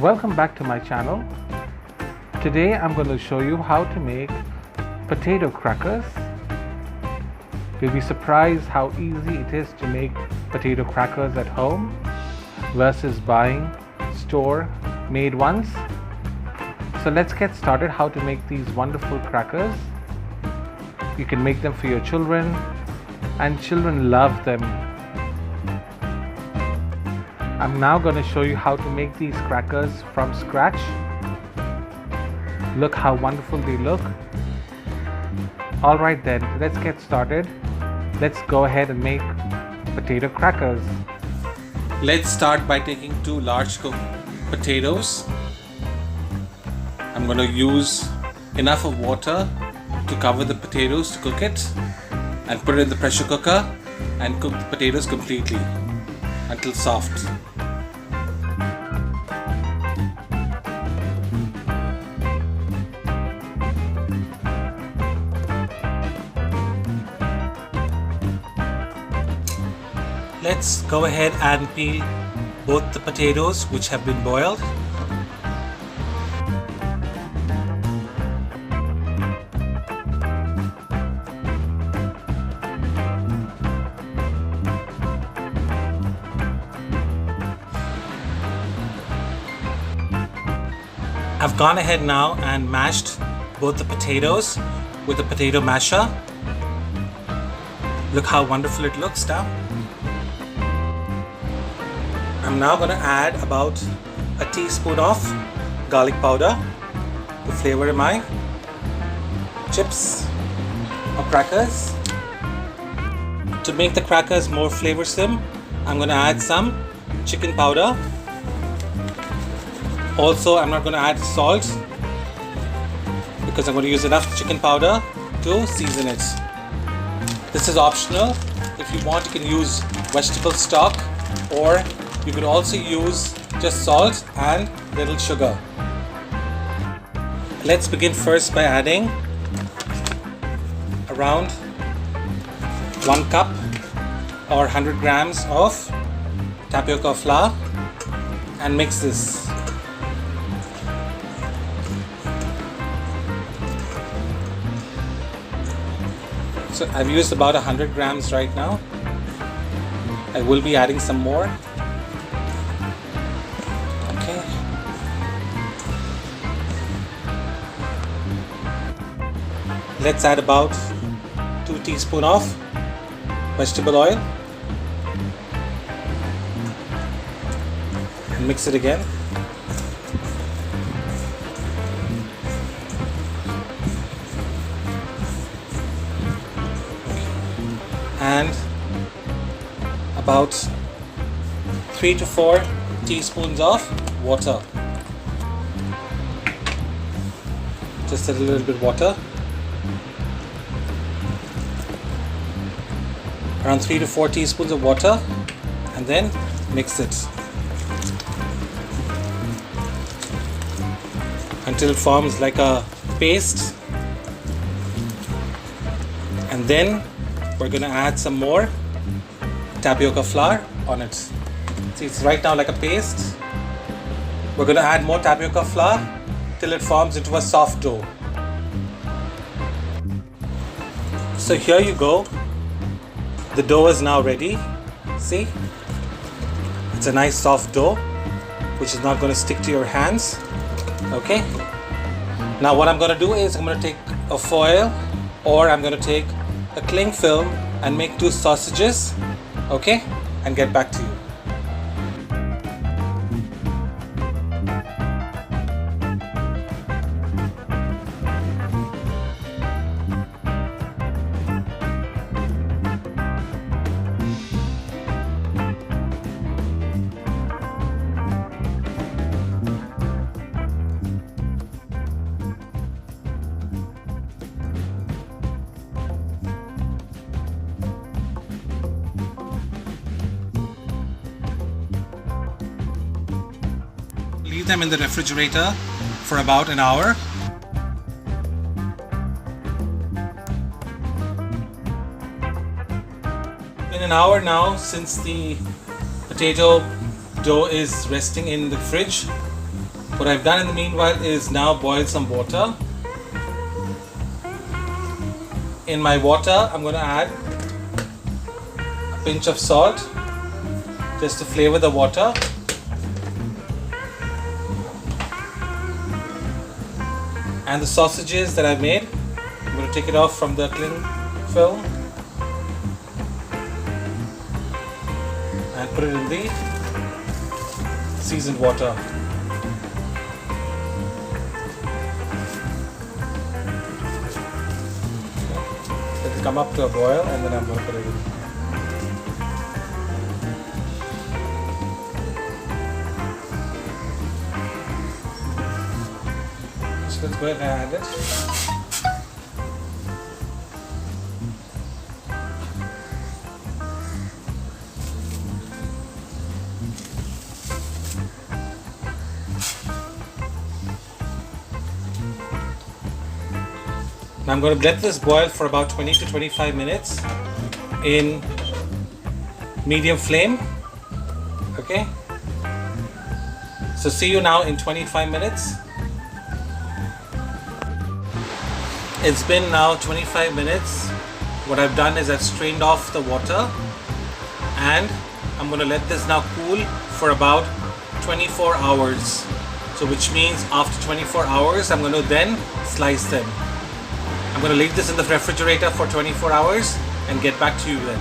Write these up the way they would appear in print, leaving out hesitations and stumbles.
Welcome back to my channel. Today I'm going to show you how to make potato crackers. You'll be surprised how easy it is to make potato crackers at home versus buying store-made ones. So let's get started how to make these wonderful crackers. You can make them for your children, and children love them. I'm now going to show you how to make these crackers from scratch. Look how wonderful they look. Alright then, let's get started. Let's go ahead and make potato crackers. Let's start by taking 2 large potatoes. I'm going to use enough of water to cover the potatoes to cook it, and put it in the pressure cooker and cook the potatoes completely until soft. Let's go ahead and peel both the potatoes which have been boiled. I've gone ahead now and mashed both the potatoes with the potato masher. Look how wonderful it looks now. I'm now going to add about a teaspoon of garlic powder to flavor my chips or crackers. To make the crackers more flavorsome, I'm going to add some chicken powder. Also, I'm not going to add salt because I'm going to use enough chicken powder to season it. This is optional. If you want, you can use vegetable stock, or you can also use just salt and little sugar. Let's begin first by adding around 1 cup or 100 grams of tapioca flour and mix this. So I've used about 100 grams right now. I will be adding some more. Okay. Let's add about 2 teaspoons of vegetable oil and mix it again. And about 3 to 4 teaspoons of water. Just a little bit water. Around 3 to 4 teaspoons of water, and then mix it until it forms like a paste. And then we're going to add some more tapioca flour on it. See, it's right now like a paste. We're going to add more tapioca flour till it forms into a soft dough. So here you go. The dough is now ready. See? It's a nice soft dough which is not going to stick to your hands. Okay? Now what I'm going to do is I'm going to take a foil, or I'm going to take a cling film and make 2 sausages, okay, and get back to you. Leave them in the refrigerator for about an hour. In an hour now, since the potato dough is resting in the fridge, What I've done in the meanwhile is now boil some water. In my water, I'm going to add a pinch of salt just to flavor the water. And the sausages that I've made, I'm going to take it off from the cling film and put it in the seasoned water. Let it come up to a boil and then I'm going to put it in. So let's go ahead and add it. Now I'm going to let this boil for about 20 to 25 minutes in medium flame. Okay. So see you now in 25 minutes. It's been now 25 minutes. What I've done is I've strained off the water and I'm going to let this now cool for about 24 hours. So which means after 24 hours I'm going to then slice them. I'm going to leave this in the refrigerator for 24 hours and get back to you then.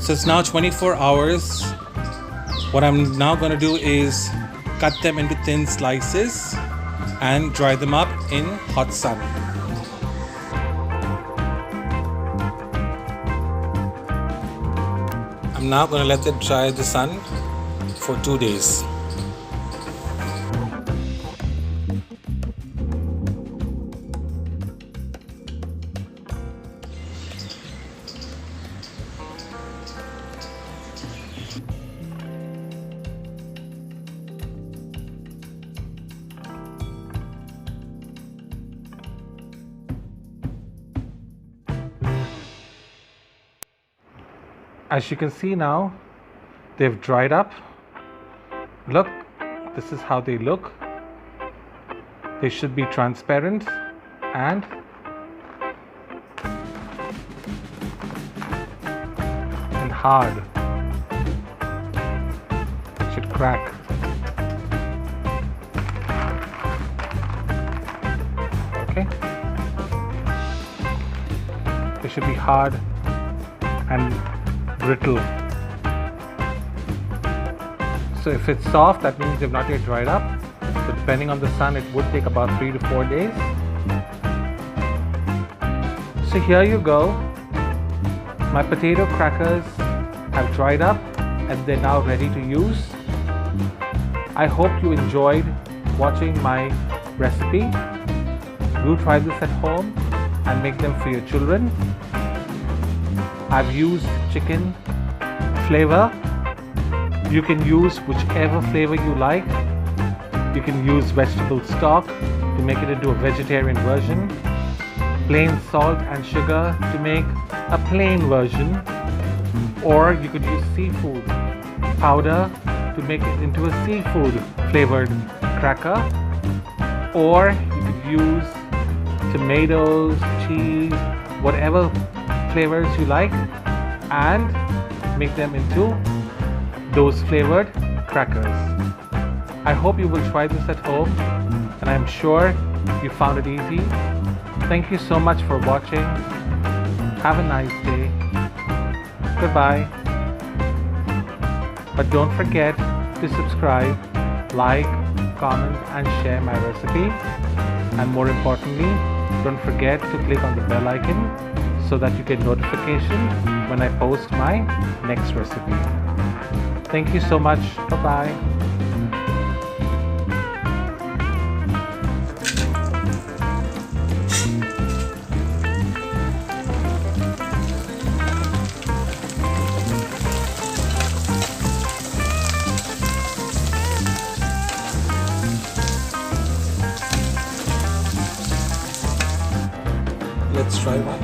So it's now 24 hours. What I'm now going to do is cut them into thin slices and dry them up in hot sun. I'm now going to let it dry in the sun for 2 days. As you can see now, they've dried up. Look, this is how they look. They should be transparent and hard. Should crack. Okay. They should be hard and brittle. So if it's soft, that means they've not yet dried up. So depending on the sun, it would take about 3 to 4 days. So here you go. My potato crackers have dried up and they're now ready to use. I hope you enjoyed watching my recipe. Do try this at home and make them for your children. I've used chicken flavor. You can use whichever flavor you like. You can use vegetable stock to make it into a vegetarian version, plain salt and sugar to make a plain version, or you could use seafood powder to make it into a seafood flavored cracker, or you could use tomatoes, cheese, whatever flavors you like, and make them into those flavored crackers. I hope you will try this at home, and I'm sure you found it easy. Thank you so much for watching. Have a nice day. Goodbye. But don't forget to subscribe, like, comment and share my recipe. And more importantly, don't forget to click on the bell icon so that you get notification when I post my next recipe. Thank you so much. Bye-bye. Let's try one.